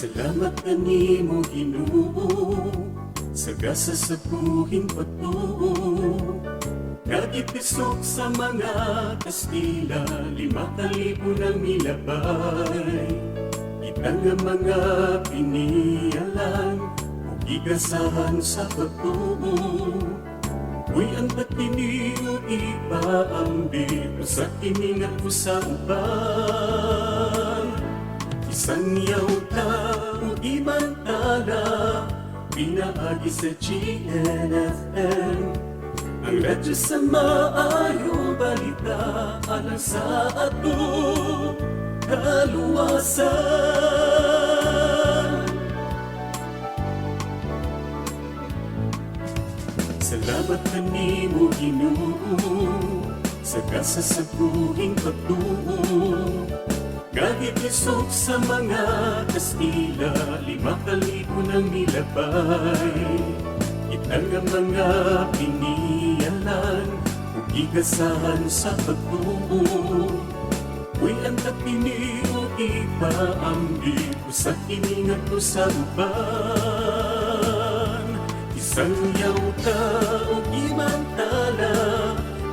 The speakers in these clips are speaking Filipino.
Salamat kanimo Ginoo sa gasa sa buhing patuo. Nagipisok sa mga Kastila, 5,000 nang milabay. Kita nga mga pinialan o gigasahan sa patuo. Uy, ang patiniyo ipaambit sa kiningat ko sa uban. Isang yauta o imantala, pinaagi sa GNFM. Ang radyo sa maayong balita, alang sa ato kaluwasan. Salamat kanimo Ginoo sa gasa sa buhing patuo. Nagipisok sa mga Kastila, 5,000 nang milabay. Kita nga mga pinialan o gigasahan sa pagtuo. Uy, ang tapiniyo ipaambit ko sa kiningat ko sa uban. Isang yauta o imantala,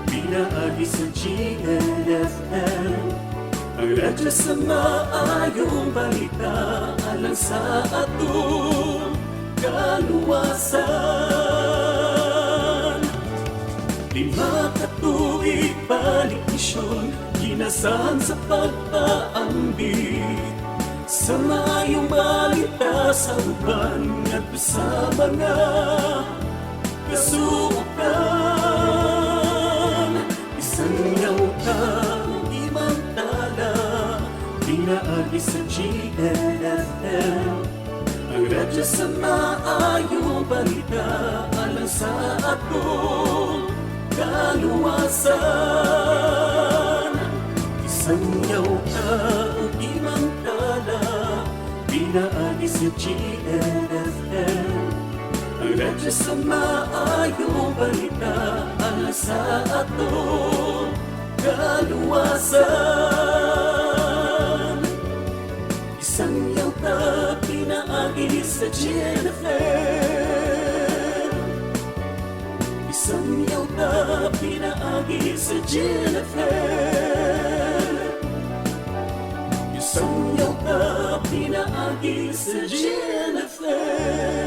pinaagi sa GNFM. Ang radyo sa maayong balita, alang sa atong kaluwasan. 5 katuig balik misyon, ginasahan sa pagpaambit sa maayong balita sa uban at sa mga kasuokan. Isang yauta o imantala, pinaagi sa GNFM. Ang radyo sa maayong balita, alang sa atong kaluwasan. Isang yauta o imantala, pinaagi sa GNFM. Ang radyo sa maayong balita, alang sa atong kaluwasan. Isang yauta, pinaagi sa GNFM. Isang yauta, pinaagi sa GNFM. Isang yauta, pinaagi sa GNFM.